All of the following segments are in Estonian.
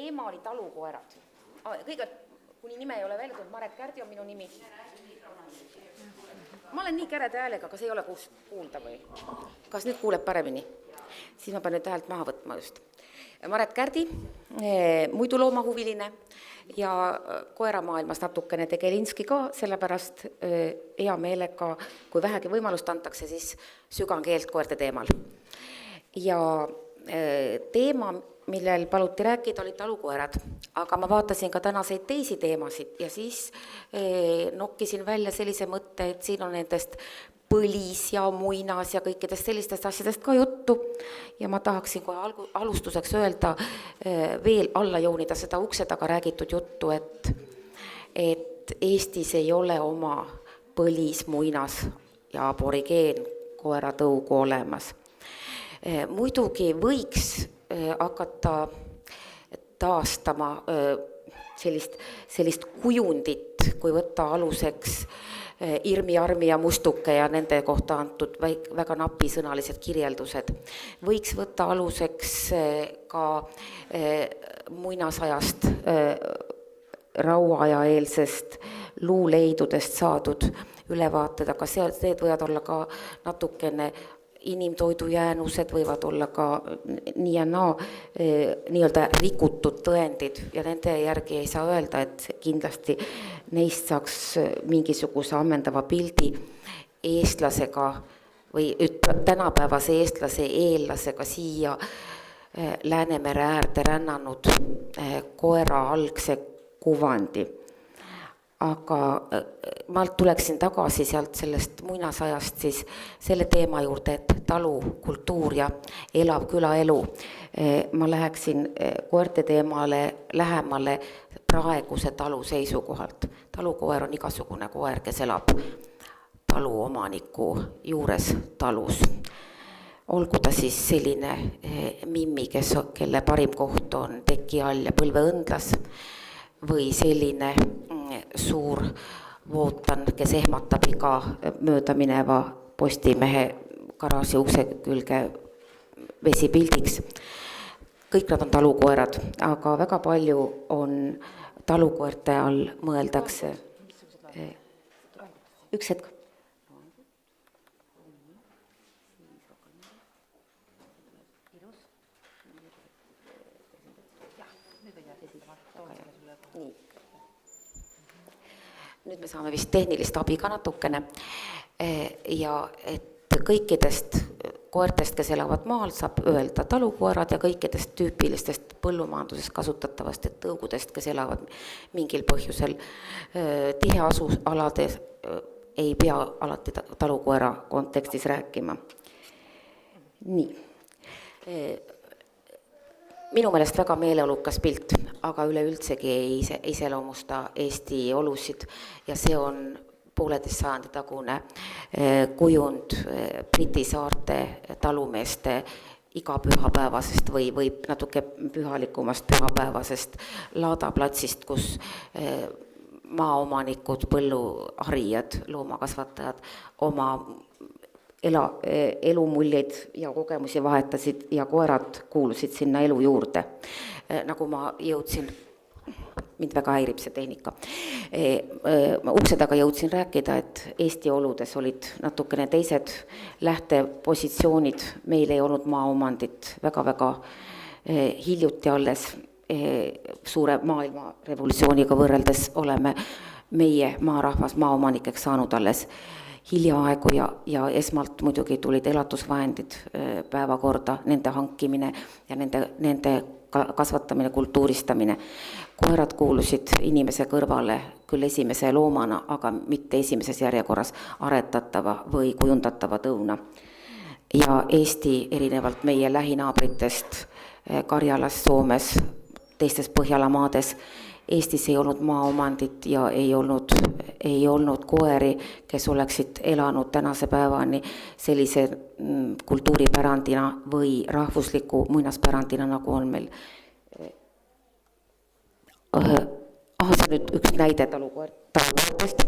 teema oli talukoerad. Kõigepealt, kuni nime ei ole välja tulnud, Maret Kärdi on minu nimi. Ma olen nii kärede häälega, aga see ei ole kuulda või? Kas nüüd kuuleb paremini? Siis ma pean nüüd häält maha võtma just. Maret Kärdi, muidu loomahuviline ja koeramaailmas natukene Tegelinski ka, sellepärast hea meelega, kui vähegi võimalust antakse, siis sügan keelt koerte teemal. Ja teema, millel paluti rääkida, oli talukoerad, aga ma vaatasin ka tänaseid teisi teemasid ja siis nokkisin välja sellise mõtte, et siin on nendest põlis ja muinas ja kõikidest sellistest asjadest ka juttu ja ma tahaksin kohe alustuseks öelda veel alla joonida seda ukse taga räägitud juttu, et Eestis ei ole oma põlis, muinas ja aborigeen koeratõugu olemas. Muidugi võiks hakata taastama sellist kujundit, kui võtta aluseks Irmi, Armi ja Mustuke ja nende kohta antud väga napisõnalised kirjeldused. Võiks võtta aluseks ka muinasajast, rauaaja eelsest luuleidudest saadud ülevaated, aga need võivad olla ka natukene inimtoidu jäänused, võivad olla ka nii ja naa nii-öelda rikutud tõendid ja nende järgi ei saa öelda, et kindlasti neist saaks mingisuguse ammendava pildi eestlasega või tänapäevase eestlase eellasega siia Läänemere äärde rännanud koera algse kuvandi. Aga ma tuleksin tagasi sealt sellest muinasajast siis selle teema juurde, et talukultuur ja elav külaelu. Ma läheksin koerte teemale lähemale praeguse talu seisukohalt. Talukoer on igasugune koer, kes elab taluomaniku juures talus. Olgu ta siis selline mimmi, kelle parim koht on teki all ja põlveõndlas või selline suur vootan, kes ehmatab iga mööda mineva Postimehe garaaži ukse külge vesipildiks. Kõik nad on talukoerad, aga väga palju on talukoerte all mõeldakse. Üks hetk. Nüüd me saame vist tehnilist abi ka natukene ja et kõikidest koertest, kes elavad maal, saab öelda talukoerad ja kõikidest tüüpilistest põllumaanduses kasutatavast tõugudest, kes elavad mingil põhjusel tiheasualades, ei pea alati talukoera kontekstis rääkima. Nii. Minu meelest väga meeleolukas pilt, aga üleüldsegi ei iseloomusta Eesti olusid ja see on 1,5 sajandi tagune kujund Briti saarte talumeeste igapühapäevasest või natuke pühalikumast pühapäevasest laadaplatsist, kus maaomanikud, põlluharijad, loomakasvatajad oma elumuljeid ja kogemusi vahetasid ja koerad kuulusid sinna elu juurde. Nagu ma jõudsin, mind väga häirib see tehnika, ukse taga jõudsin rääkida, et Eesti oludes olid natukene teised lähtepositsioonid, meil ei olnud maaomandit väga-väga hiljuti alles suure maailma revolutsiooniga võrreldes oleme meie maarahvas maaomanikeks saanud alles hiljaaegu ja esmalt muidugi tulid elatusvahendid päevakorda, nende hankimine ja nende kasvatamine, kultuuristamine. Koerad kuulusid inimese kõrvale küll esimese loomana, aga mitte esimeses järjekorras aretatava või kujundatava tõuna. Ja Eesti erinevalt meie lähinaabritest Karjalas, Soomes, teistes Põhjala maades, Eestis ei olnud maaomandit ja ei olnud koeri, kes oleksid elanud tänase päevani sellise kultuuripärandina või rahvusliku muinaspärandina, nagu on meil. See on nüüd üks näide talukoertest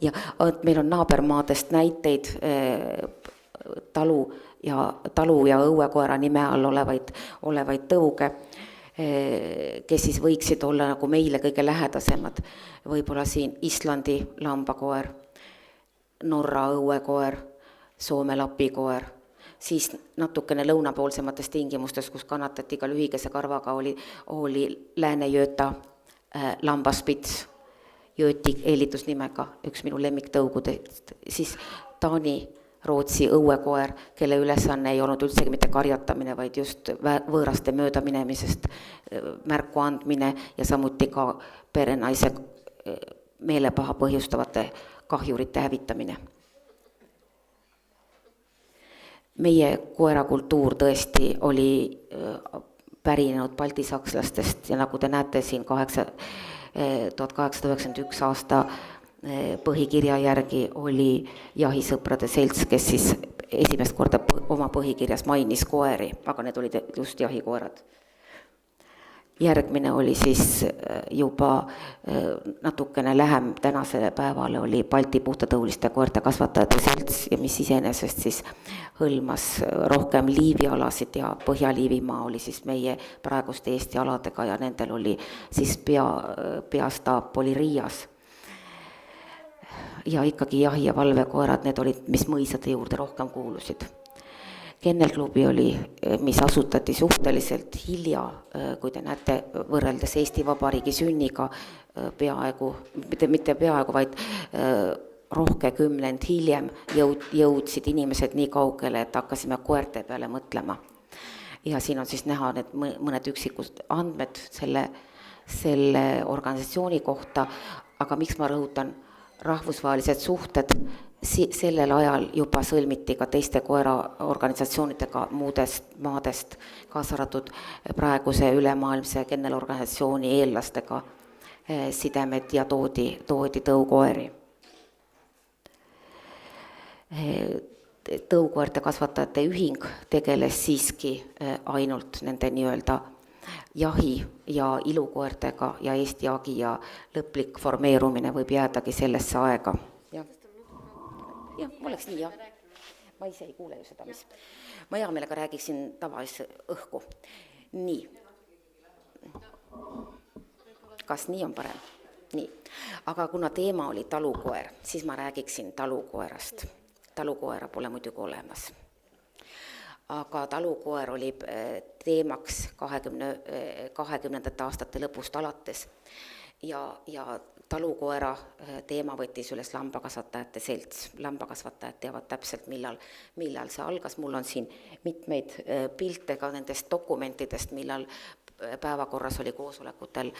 ja meil on naabermaadest näiteid talu ja õuekoera nime all olevaid tõuge. kes siis võiksid olla nagu meile kõige lähedasemad. Võib-olla siin Islandi lambakoer, Norra õuekoer, Soome lapikoer, siis natukene lõunapoolsemates tingimustes, kus kannatati ka lühikese karvaga, oli Lääne-Jööta lambaspits, Jööti eelitusnimega, üks minu lemmiktõugudest, siis Taani, Rootsi õuekoer, kelle ülesanne ei olnud üldsegi mitte karjatamine, vaid just võõraste mööda minemisest märku andmine ja samuti ka perenaise meelepaha põhjustavate kahjurite hävitamine. Meie koerakultuur tõesti oli pärinenud baltisakslastest ja nagu te näete siin 1891 aasta põhikirja järgi oli jahisõprade selts, kes siis esimest korda oma põhikirjas mainis koeri, aga need olid just jahikoerad. Järgmine oli siis juba natukene lähem tänasele päevale oli Balti puhtatõuliste koerte kasvatajate selts ja mis iseenesest siis hõlmas rohkem liivialasid ja Põhja-Liivimaa oli siis meie praeguste Eesti aladega ja nendel oli siis peastaap oli Riias. Ja ikkagi jahi- ja valvekoerad, need olid, mis mõisade juurde rohkem kuulusid. Kennelklubi oli, mis asutati suhteliselt hilja, kui te näete, võrreldes Eesti Vabariigi sünniga peaaegu, mitte peaaegu, vaid rohke kümnend hiljem jõudsid inimesed nii kaugele, et hakkasime koerte peale mõtlema. Ja siin on siis näha need mõned üksikud andmed selle organisatsiooni kohta, aga miks ma rõhutan rahvusvahelised suhted, sellel ajal juba sõlmiti ka teiste koeraorganisatsioonidega muudest maadest, kaasa arvatud praeguse ülemaailmse kennelorganisatsiooni eellastega sidemed ja toodi tõukoeri. Tõukoerte kasvatajate ühing tegeles siiski ainult nende nii-öelda jahi- ja ilukoertega ja Eesti agija lõplik formeerumine võib jäädagi sellesse aega. Jah, oleks nii, jah. Ma ise ei kuule ju seda, mis. Ma hea meelega räägiksin tavalise õhku. Nii. Kas nii on parem? Nii. Aga kuna teema oli talukoer, siis ma räägiksin talukoerast. Talukoera pole muidugi olemas. Aga talukoer oli teemaks 20. aastate lõpust alates ja talukoera teema võttis üles lambakasvatajate selts. Lambakasvatajad teavad täpselt, millal see algas. Mul on siin mitmeid pilte ka nendest dokumentidest, millal päevakorras oli koosolekutel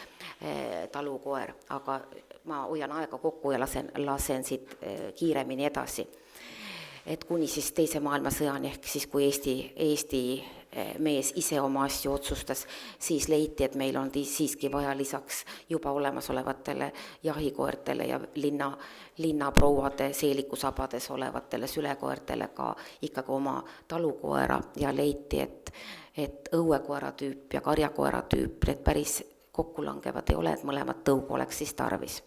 talukoer, aga ma hoian aega kokku ja lasen siit kiiremini edasi. Et kuni siis teise maailmasõjani ehk siis kui Eesti mees ise oma asju otsustas, siis leiti, et meil on siiski vaja lisaks juba olemasolevatele jahikoertele ja linnaprouade seelikusabades olevatele sülekoertele ka ikkagi oma talukoera ja leiti, et õuekoera tüüp ja karjakoera tüüp, need päris kokku langevad ei ole, et mõlemad tõugu oleks siis tarvis.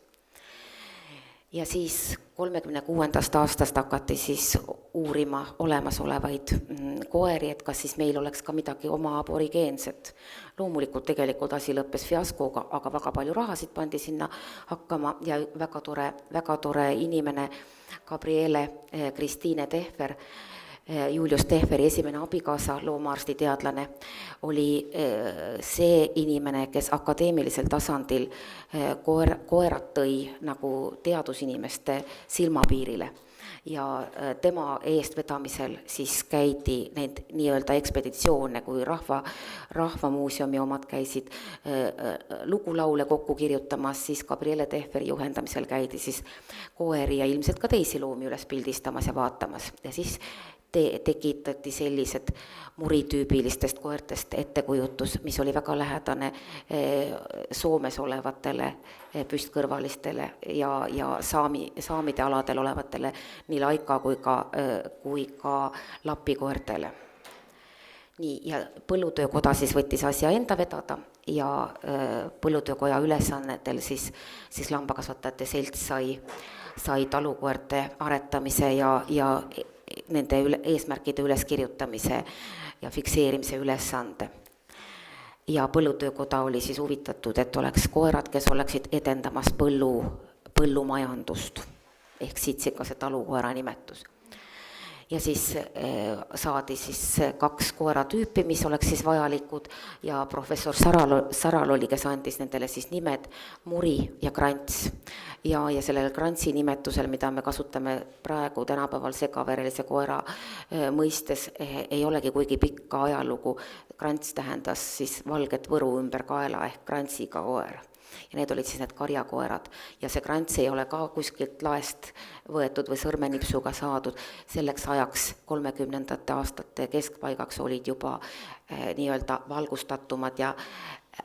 Ja siis 36. aastast hakati siis uurima olemasolevaid koeri, et kas siis meil oleks ka midagi oma aborigeenset. Loomulikult tegelikult asi lõppes fiaskoga, aga väga palju rahasid pandi sinna hakkama ja väga tore inimene Gabriele Kristiine Tehver, Julius Tehveri esimene abikaasa, loomaarsti teadlane, oli see inimene, kes akadeemilisel tasandil koerad tõi nagu teadusinimeste silmapiirile. Ja tema eestvedamisel siis käidi neid nii-öelda ekspeditsioone, kui rahvamuuseumi omad käisid lugulaule kokku kirjutamas, siis Gabriele Tehveri juhendamisel käidi siis koeri ja ilmselt ka teisi loomi üles pildistamas ja vaatamas. Ja siis tekitati sellised muritüübilistest koertest ettekujutus, mis oli väga lähedane Soomes olevatele püstkõrvalistele ja saamide aladel olevatele nii laika kui ka lapikoertele. Nii, ja põllutöökoda siis võttis asja enda vedada ja põllutöökoja ülesannetel siis lambakasvatajate selts sai talukoerte aretamise ja nende eesmärkide üleskirjutamise ja fikseerimise ülesande. ja põllutöökoda oli siis huvitatud, et oleks koerad, kes oleksid edendamas põllumajandust, ehk siit ka see talukoera nimetus. Ja siis saadi siis 2 koeratüüpi, mis oleks siis vajalikud ja professor Saral oli, kes andis nendele siis nimed Muri ja Krants. Ja sellel Krantsi nimetusel, mida me kasutame praegu tänapäeval segaverelise koera mõistes, ei olegi kuigi pikka ajalugu. Krants tähendas siis valget võru ümber kaela ehk krantsiga koer. Ja need olid siis need karjakoerad ja see krants ei ole ka kuskilt laest võetud või sõrmenipsuga saadud, selleks ajaks 30. aastate keskpaigaks olid juba nii-öelda valgustatumad ja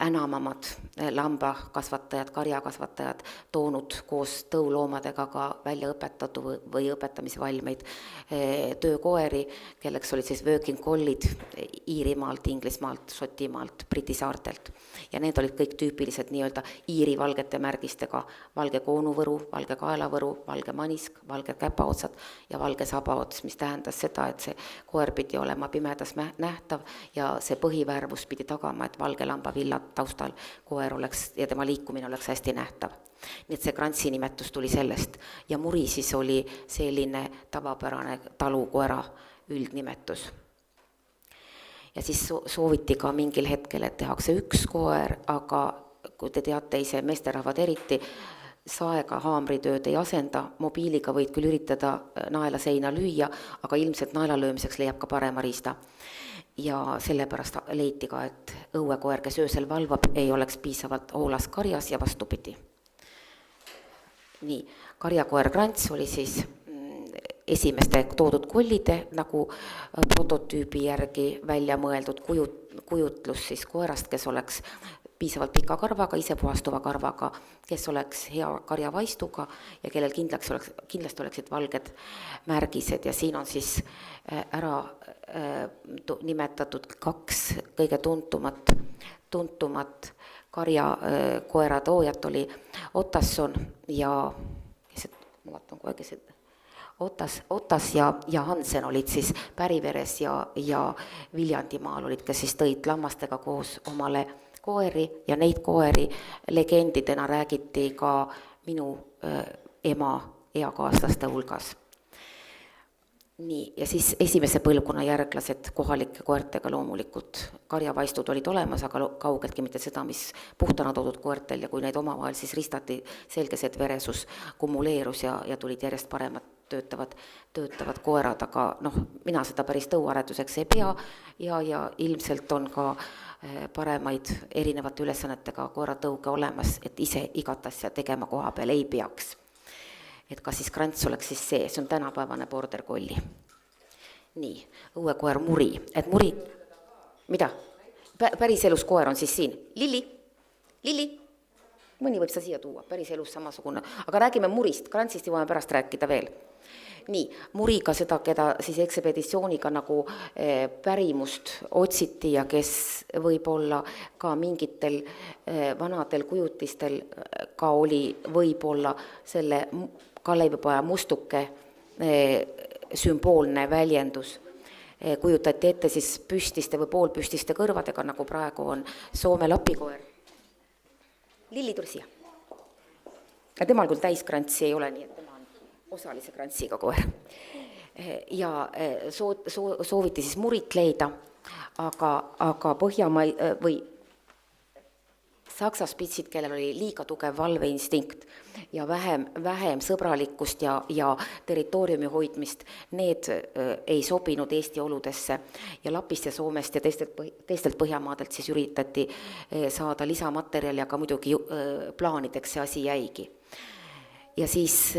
enamamad lambakasvatajad, karjakasvatajad toonud koos tõuloomadega ka välja õpetatud või õpetamisvalmeid töökoeri, kelleks olid siis working collid Iirimaalt, Inglismaalt, Šotimaalt, Briti saartelt. Ja need olid kõik tüüpilised nii-öelda Iiri valgete märgistega, valge koonuvõru, valge kaelavõru, valge manisk, valge käpaotsad ja valge sabaots, mis tähendas seda, et see koer pidi olema pimedas nähtav ja see põhivärvus pidi tagama, et valge lambavilla taustal koer oleks ja tema liikumine oleks hästi nähtav. Nii et see krantsi nimetus tuli sellest ja Muri siis oli selline tavapärane talukoera üldnimetus. Ja siis sooviti ka mingil hetkel, et tehakse 1 koer, aga kui te teate ise, meesterahvad eriti, saega haamritööd ei asenda, mobiiliga võid küll üritada naela seina lüüa, aga ilmselt naela löömiseks leiab ka parema riista. Ja sellepärast leiti ka, et õuekoer, kes öösel valvab, ei oleks piisavalt hoolas karjas ja vastupidi. Nii, karjakoer Krants oli siis esimeste toodud kollide nagu prototüübi järgi välja mõeldud kujutlus siis koerast, kes oleks piisavalt pika karvaga, ise puhastuva karvaga, kes oleks hea karjavaistuga ja kellel kindlasti oleksid valged märgised ja siin on siis ära nimetatud 2 kõige tuntumat karjakoera toojat oli Otasson ja Otas ja Hansen olid siis Päriveres ja Viljandimaal olid, kes siis tõid lammastega koos omale koeri ja neid koeri legendidena räägiti ka minu ema eakaaslaste hulgas. Nii, ja siis esimese põlvkonna järglased kohalike koertega loomulikult karjavaistud olid olemas, aga kaugeltki mitte seda, mis puhtana toodud koertel ja kui neid omavahel siis ristati, selges, et veresus kumuleerus ja tulid järjest paremad töötavad koerad, aga mina seda päris tõuaretuseks ei pea ja ilmselt on ka paremaid erinevate ülesannetega koeratõuge olemas, et ise igat asja tegema koha peal ei peaks. Et kas siis Krants oleks siis see on tänapäevane border collie. Nii, õuekoer Muri. Et Muri, mida? Päris elus koer on siis siin. Lilli. Mõni võib sa siia tuua, päris elus samasugune. Aga räägime Murist, Krantsist jõuame pärast rääkida veel. Nii, Muriga seda, keda siis ekspeditsiooniga nagu pärimust otsiti ja kes võib-olla ka mingitel vanadel kujutistel ka oli võib-olla selle Kalevipoja mustuke sümboolne väljendus. Kujutati ette siis püstiste või poolpüstiste kõrvadega, nagu praegu on Soome lapikoer. Lilli, tuli siia. Ja temal küll täiskrantsi ei ole, nii et tema on osalise krantsiga koer. Ja sooviti siis Murit leida, aga Põhjamai või Saksa spitsid, kellel oli liiga tugev valveinstinkt ja vähem sõbralikkust ja territooriumi hoidmist, need ei sobinud Eesti oludesse ja Lapist ja Soomest ja teistelt Põhjamaadelt siis üritati saada lisamaterjali, aga muidugi plaanideks see asi jäigi. Ja siis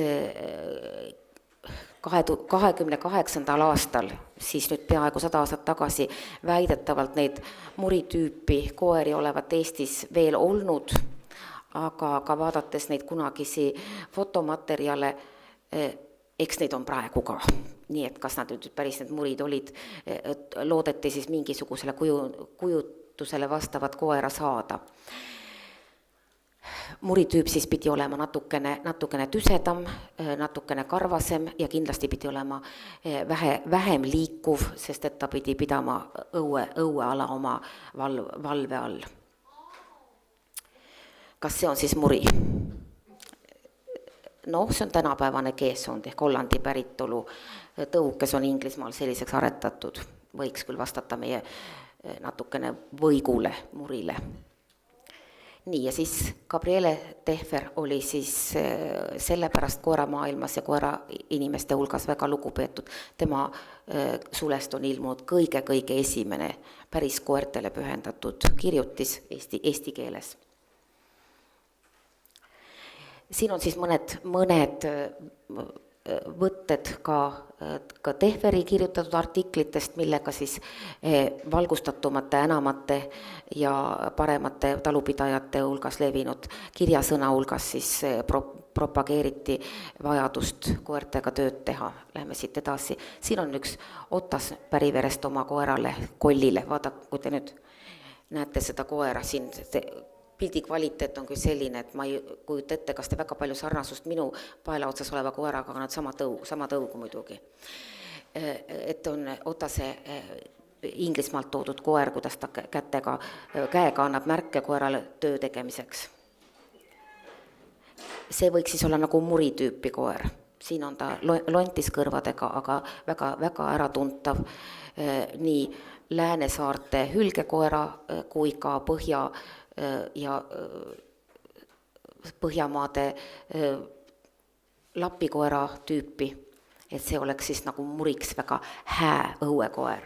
28. aastal, siis nüüd peaaegu 100 aastat tagasi, väidetavalt neid Muri-tüüpi koeri olevat Eestis veel olnud, aga vaadates neid kunagisi fotomaterjale, eks neid on praegu ka. Nii et kas nad nüüd päris need Murid olid, loodeti siis mingisugusele kujutusele vastavat koera saada. muritüüp siis pidi olema natukene tüsedam, natukene karvasem ja kindlasti pidi olema vähem liikuv, sest et ta pidi pidama õueala oma valve all. Kas see on siis muri? Noh, see on tänapäevane keesond ehk Hollandi päritolu tõuk, kes on Inglismaal selliseks aretatud. Võiks küll vastata meie natukene võigule murile. Nii, ja siis Gabriele Tehver oli siis sellepärast koeramaailmas ja koera inimeste hulgas väga lugupeetud. Tema sulest on ilmunud kõige esimene päris koertele pühendatud kirjutis eesti keeles. Siin on siis mõned võtted ka Tehveri kirjutatud artiklitest, millega siis valgustatumate, enamate ja paremate talupidajate hulgas levinud kirjasõna hulgas siis propageeriti vajadust koertega tööd teha. Lähme siit edasi. Siin on üks Otas Päriverest oma koerale, Kollile. Vaata, kui te nüüd näete seda koera siin, pildi kvaliteet on küll selline, et ma ei kujuta ette, kas te väga palju sarnasust minu paela otsas oleva koeraga, aga nad sama tõugu muidugi. Et on Otase Inglismaalt toodud koer, kuidas ta käega annab märke koerale töö tegemiseks. See võiks siis olla nagu muritüüpi koer. Siin on ta lontis kõrvadega, aga väga äratuntav nii Läänesaarte hülgekoera kui ka Põhjamaade lapikoera tüüpi, et see oleks siis nagu muriks väga hää õuekoer.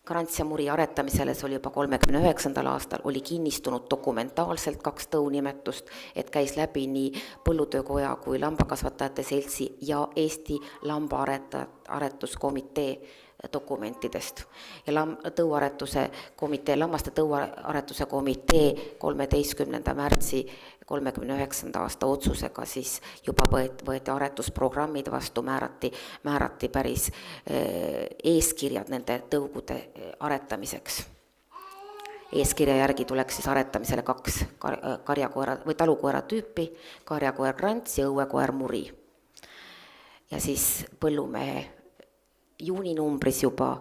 Garantsia muri aretamisele, see oli juba 39. aastal, oli kinnistunud dokumentaalselt 2 tõunimetust, et käis läbi nii Põllutöökoja kui Lambakasvatajate seltsi ja Eesti Lambaaretuskomitee dokumentidest. Ja lammaste tõuaretuse komitee 13. märtsi 39. aasta otsusega siis juba võeti aretusprogrammid vastu, määrati päris eeskirjad nende tõugude aretamiseks. Eeskirja järgi tuleks siis aretamisele 2 karjakoera või talukoera tüüpi, karjakoer Grants ja õuekoer Muri. Ja siis põllumehe juuninumbris juba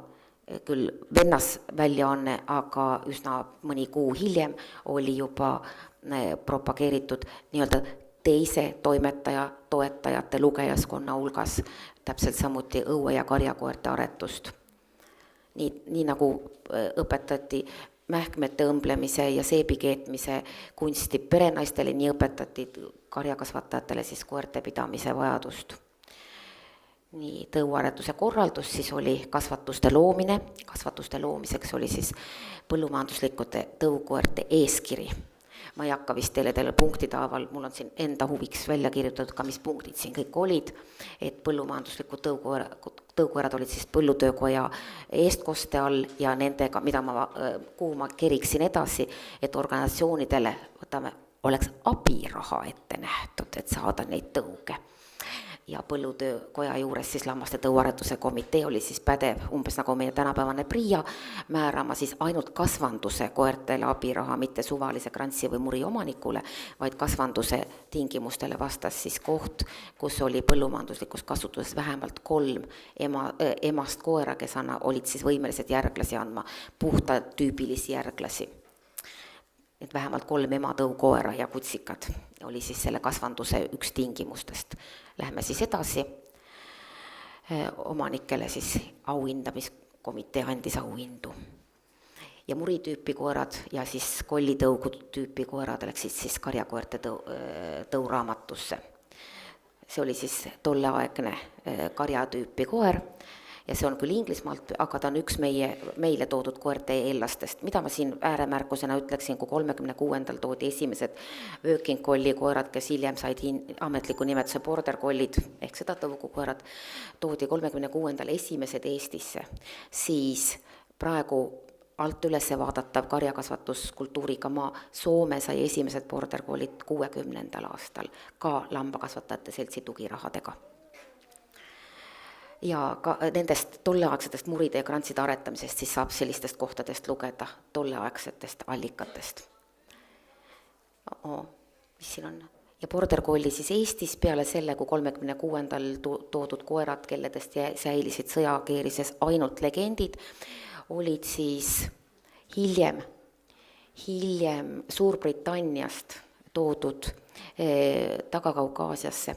küll vennas väljaanne, aga üsna mõni kuu hiljem oli juba propageeritud nii-öelda teise toimetaja toetajate lugejaskonna hulgas täpselt samuti õue- ja karjakoerte aretust. Nii nagu õpetati mähkmete õmblemise ja seebikeetmise kunsti perenaistele, nii õpetati karjakasvatajatele siis koerte pidamise vajadust. Nii, tõuaretuse korraldus siis oli kasvatuste loomine. Kasvatuste loomiseks oli siis põllumajanduslikute tõukoerte eeskiri. Ma ei hakka vist teile punktide haaval, mul on siin enda huviks välja kirjutatud ka, mis punktid siin kõik olid, et põllumajanduslikud tõukoerad olid siis Põllutöökoja eestkoste all ja nendega, kuhu ma keriksin edasi, et organisatsioonidele oleks abiraha ette nähtud, et saada neid tõuge. Ja Põllutöökoja juures siis lammaste tõuaretuse komitee oli siis pädev, umbes nagu meie tänapäevane PRIA, määrama siis ainult kasvanduse koertele abiraha, mitte suvalise Grantsi või muri omanikule, vaid kasvanduse tingimustele vastas siis koht, kus oli põllumajanduslikus kasutuses vähemalt 3 emast koera, kes olid siis võimelised järglasi andma, puhta tüübilisi järglasi. Et vähemalt 3 ematõukoera ja kutsikad oli siis selle kasvanduse üks tingimustest. Lähme siis edasi. Omanikele siis auhindamiskomitee andis auhindu. Ja muritüüpi koerad ja siis kollitõugu tüüpi koerad läksid siis karjakoerte tõuraamatusse. See oli siis tolleaegne karjatüüpi koer. Ja see on küll Inglismaalt, aga ta on üks meile toodud koerte eellastest. Mida ma siin ääremärkusena ütleksin, kui 36. toodi esimesed working collie koerad, kes hiljem said ametliku nimetuse border collid, ehk seda tõugukoerad, toodi 36. esimesed Eestisse. Siis praegu alt üles vaadatav karjakasvatuskultuuriga maa Soome sai esimesed border collid 60. aastal, ka lambakasvatajate seltsi tugirahadega. Ja ka nendest tolleaegsetest muride ja grantside aretamisest siis saab sellistest kohtadest lugeda tolleaegsetest allikatest. mis siin on? Ja Border Collie siis Eestis peale selle, kui 36. toodud koerad, kelledest säilisid sõjakeerises ainult legendid, olid siis hiljem Suurbritanniast toodud Taga-Kaukaasiasse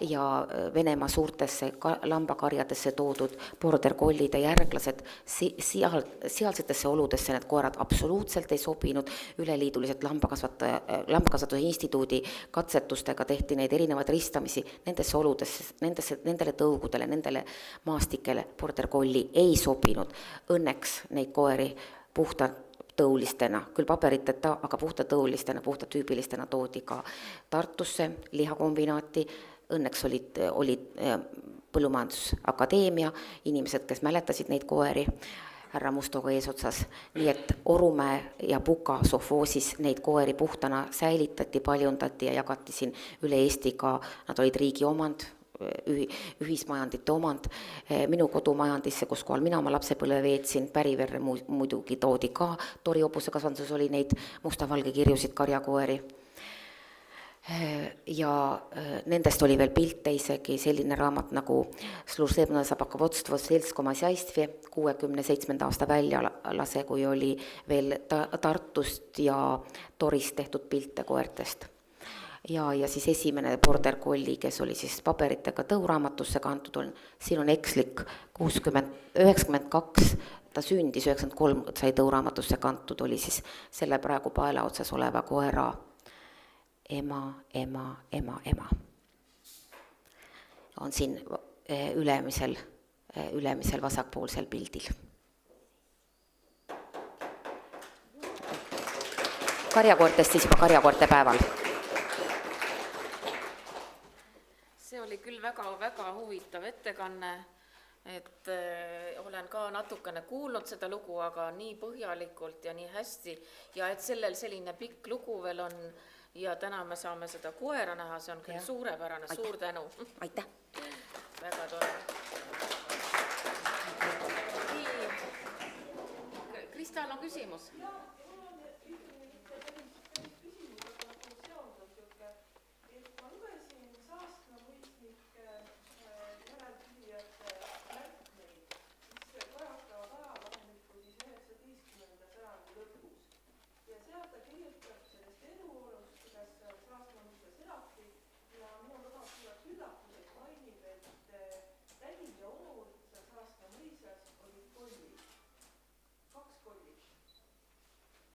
ja Venemaa suurtesse lambakarjadesse toodud Border Colliede järglased. Sealsetesse oludesse need koerad absoluutselt ei sobinud, üleliiduliselt lambakasvatuse instituudi katsetustega tehti neid erinevaid ristamisi, nendesse oludesse, nendele tõugudele, nendele maastikele Border Collie ei sobinud. Õnneks neid koeri puhta tõulistena, küll paberiteta, aga puhta tõulistena, puhta tüübilistena toodi ka Tartusse lihakombinaati. Õnneks olid Põllumajandusakadeemia inimesed, kes mäletasid neid koeri härra Mustoga eesotsas. Nii et Orumäe ja Puka sofoosis neid koeri puhtana säilitati, paljundati ja jagati siin üle Eesti ka, nad olid riigi omand, ühismajandite omand. Minu kodumajandisse, kus kohal mina oma lapsepõlve veetsin, Päriverre muidugi toodi ka, Tori hobuse kasvanduses oli neid musta-valge kirjusid karjakoeri. Ja nendest oli veel pilte isegi selline raamat nagu Služebное собаководство сельском хозяйстве 67. aasta väljalase, kui oli veel Tartust ja Torist tehtud pilte koertest. Ja siis esimene Border Collie, kes oli siis paberitega tõuraamatusse kantud, siin on ekslik 92, ta sündis 93, sai tõuraamatusse kantud, oli siis selle praegu paela otsas oleva koera ema. On siin ülemisel vasakpoolsel pildil. Karjakoortest siis juba karjakoorte päeval. See oli küll väga huvitav ettekanne, et olen ka natukene kuulnud seda lugu, aga nii põhjalikult ja nii hästi ja et sellel selline pikk lugu veel on ja täna me saame seda koera näha, see on küll suurepärane, suur tänu. Aitäh! Väga tore. Kristal on küsimus?